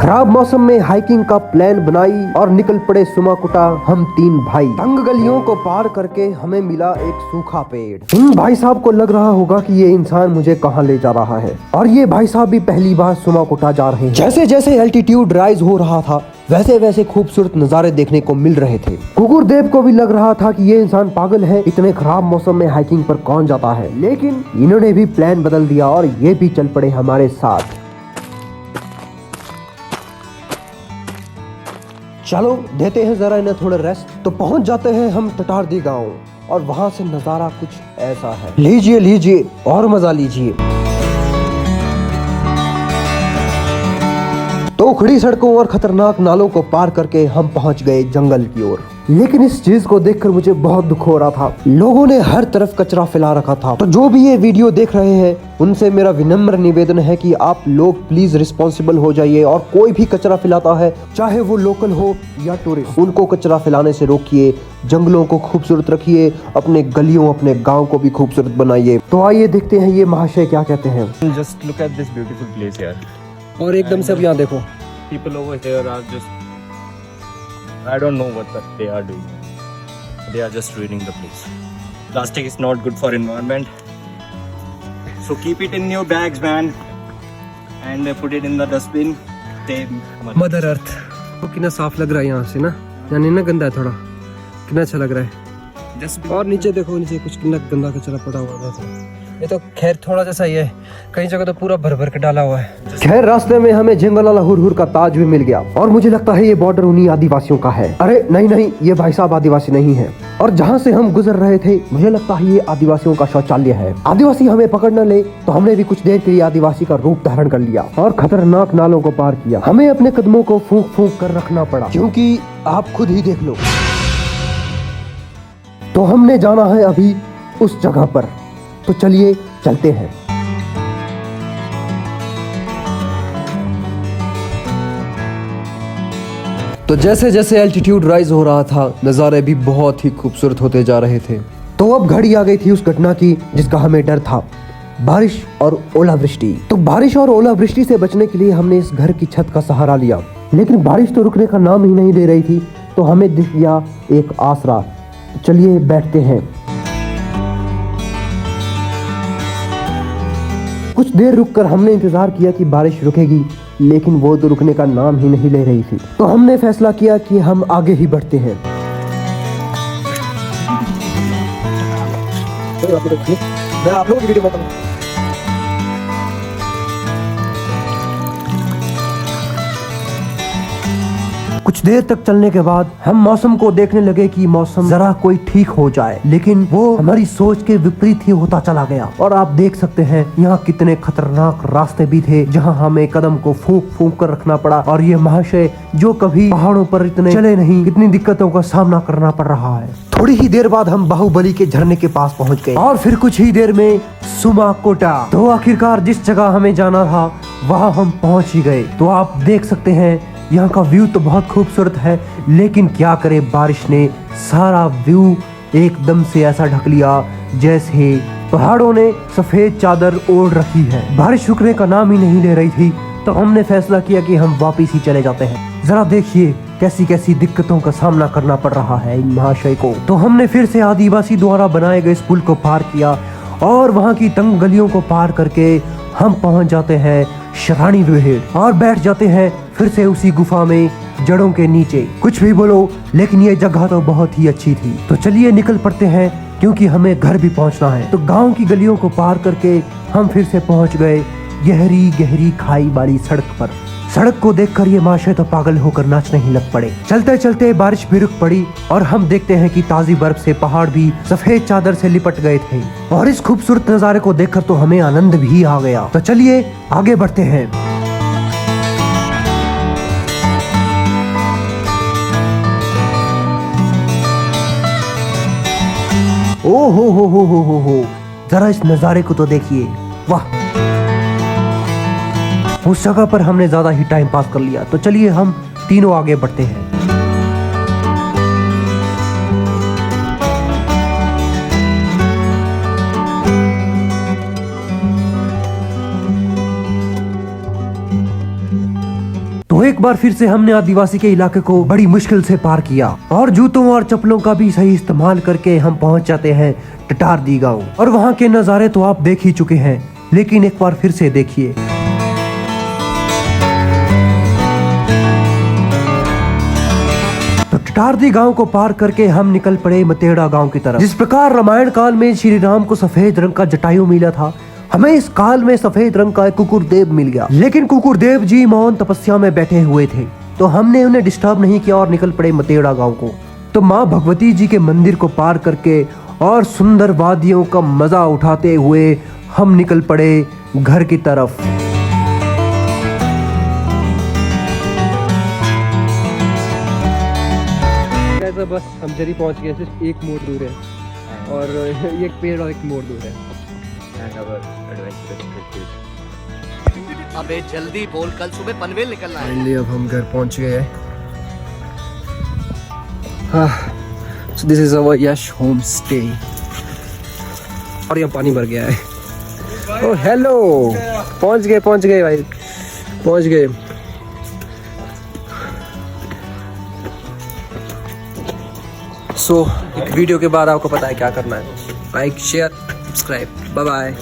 खराब मौसम में हाइकिंग का प्लान बनाई और निकल पड़े सुमाकुटा हम तीन भाई। तंग गलियों को पार करके हमें मिला एक सूखा पेड़। इन भाई साहब को लग रहा होगा कि ये इंसान मुझे कहाँ ले जा रहा है, और ये भाई साहब भी पहली बार सुमाकुटा जा रहे हैं। जैसे जैसे एल्टीट्यूड राइज हो रहा था वैसे वैसे खूबसूरत नजारे देखने को मिल रहे थे। कुकुर देव को भी लग रहा था कि ये इंसान पागल है, इतने खराब मौसम में हाइकिंग पर कौन जाता है। लेकिन इन्होंने भी प्लान बदल दिया और ये भी चल पड़े हमारे साथ। चलो देते हैं जरा इन्हें थोड़ा रेस्ट। तो पहुंच जाते हैं हम टटारदी गांव, और वहां से नजारा कुछ ऐसा है। लीजिए लीजिए और मजा लीजिए। तो उखड़ी सड़कों और खतरनाक नालों को पार करके हम पहुंच गए जंगल की ओर। लेकिन इस चीज को देखकर मुझे बहुत दुख हो रहा था। लोगों ने हर तरफ कचरा फैला रखा था। तो जो भी ये वीडियो देख रहे हैं उनसे मेरा विनम्र निवेदन है कि आप लोग प्लीज रिस्पॉन्सिबल हो जाइए, और कोई भी कचरा फैलाता है चाहे वो लोकल हो या टूरिस्ट, उनको कचरा फैलाने से रोकिए। जंगलों को खूबसूरत रखिए, अपने गलियों अपने गाँव को भी खूबसूरत बनाइए। तो आइए देखते हैं ये महाशय क्या कहते हैं। Just look at this beautiful place here. और एकदम से अब यहाँ देखो, People over here are just, I don't know what they are doing. They are just ruining the place. Plastic is not good for environment. So keep it in your bags, man, and put it in the dustbin. Mother earth तो कितना साफ लग रहा है यहाँ से ना, यानी ना गंदा है थोड़ा, कितना अच्छा लग रहा है। और नीचे देखो, नीचे कुछ कितना गंदा कचरा पड़ा हुआ है। ये तो खैर थोड़ा जैसा ही है, कई जगह तो पूरा भर भर के डाला हुआ है। खैर रास्ते में हमें जंगल वाला हुर का ताज भी मिल गया, और मुझे लगता है ये बॉर्डर उन्हीं आदिवासियों का है। अरे नहीं नहीं, ये भाई साहब आदिवासी नहीं है। और जहाँ से हम गुजर रहे थे मुझे लगता है ये आदिवासियों का शौचालय है। आदिवासी हमें पकड़ न ले तो हमने भी कुछ देर के लिए आदिवासी का रूप धारण कर लिया और खतरनाक नालों को पार किया। हमें अपने कदमों को फूंक फूंक कर रखना पड़ा, क्योंकि आप खुद ही देख लो। तो हमने जाना है अभी उस जगह पर, तो चलिए चलते हैं। तो जैसे जैसे एल्टीट्यूड राइज हो रहा था नज़ारे भी बहुत ही खूबसूरत होते जा रहे थे। तो अब घड़ी आ गई थी उस घटना की जिसका हमें डर था, बारिश और ओलावृष्टि। तो बारिश और ओलावृष्टि से बचने के लिए हमने इस घर की छत का सहारा लिया, लेकिन बारिश तो रुकने का नाम ही नहीं ले रही थी। तो हमें दिख गया एक आसरा। तो चलिए बैठते हैं। कुछ देर रुककर हमने इंतजार किया कि बारिश रुकेगी, लेकिन वो तो रुकने का नाम ही नहीं ले रही थी। तो हमने फैसला किया कि हम आगे ही बढ़ते हैं। मैं आप लोगों की वीडियो बताऊं। कुछ देर तक चलने के बाद हम मौसम को देखने लगे कि मौसम जरा कोई ठीक हो जाए, लेकिन वो हमारी सोच के विपरीत ही होता चला गया। और आप देख सकते हैं यहाँ कितने खतरनाक रास्ते भी थे जहाँ हमें कदम को फूंक फूंक कर रखना पड़ा। और ये महाशय जो कभी पहाड़ों पर इतने चले नहीं, कितनी दिक्कतों का सामना करना पड़ रहा है। थोड़ी ही देर बाद हम बाहुबली के झरने के पास पहुँच गए, और फिर कुछ ही देर में सुमाकोटा। तो आखिरकार जिस जगह हमें जाना था वहाँ हम पहुँच ही गए। तो आप देख सकते हैं यहाँ का व्यू तो बहुत खूबसूरत है, लेकिन क्या करे, बारिश ने सारा व्यू एकदम से ऐसा ढक लिया जैसे पहाड़ों ने सफेद चादर ओढ़ रखी है। बारिश रुकने का नाम ही नहीं ले रही थी। तो हमने फैसला किया कि हम वापस ही चले जाते हैं। जरा देखिए कैसी कैसी दिक्कतों का सामना करना पड़ रहा है इन महाशय को। तो हमने फिर से आदिवासी द्वारा बनाए गए इस पुल को पार किया, और वहाँ की तंग गलियों को पार करके हम पहुँच जाते हैं शरानी विहेड़, और बैठ जाते हैं फिर से उसी गुफा में जड़ों के नीचे। कुछ भी बोलो, लेकिन ये जगह तो बहुत ही अच्छी थी। तो चलिए निकल पड़ते हैं, क्योंकि हमें घर भी पहुंचना है। तो गांव की गलियों को पार करके हम फिर से पहुंच गए गहरी गहरी खाई वाली सड़क पर। सड़क को देखकर ये महाशय तो पागल होकर नाचने ही लग पड़े। चलते चलते बारिश भी रुक पड़ी, और हम देखते हैं कि ताजी बर्फ से पहाड़ भी सफेद चादर से लिपट गए थे। और इस खूबसूरत नजारे को देखकर तो हमें आनंद भी आ गया। तो चलिए आगे बढ़ते हैं। ओ हो, जरा इस नजारे को तो देखिए, वाह। उस जगह पर हमने ज्यादा ही टाइम पास कर लिया। तो चलिए हम तीनों आगे बढ़ते हैं। तो तो एक बार फिर से हमने आदिवासी के इलाके को बड़ी मुश्किल से पार किया और जूतों और चप्पलों का भी सही इस्तेमाल करके हम पहुंच जाते हैं टटारदी गांव। और वहां के नज़ारे तो आप देख ही चुके हैं, लेकिन एक बार फिर से देखिए। तो टटारदी गांव को पार करके हम निकल पड़े मतेड़ा गांव की तरफ। जिस प्रकार रामायण काल में श्री राम को सफेद रंग का जटायु मिला था, हमें इस काल में सफेद रंग का एक कुकुरदेव मिल गया। लेकिन कुकुरदेव जी मौन तपस्या में बैठे हुए थे, तो हमने उन्हें डिस्टर्ब नहीं किया और निकल पड़े मतेड़ा गांव को। तो माँ भगवती जी के मंदिर को पार करके और सुंदर वादियों का मजा उठाते हुए हम निकल पड़े घर की तरफ। ऐसा बस हम जरी पहुंच गए, सिर्फ एक मोड़ दूर है और एक पेड़ और एक मोड़ दूर है। अबे जल्दी बोल, कल सुबह पनवेल निकलना है। फाइनली अब हम घर पहुंच गए हैं। So this is our Yash home stay. और यहाँ पानी भर गया है। ओह हेलो, पहुंच गए भाई, पहुंच गए। सो एक वीडियो के बाद आपको पता है क्या करना है। Like share subscribe, bye bye.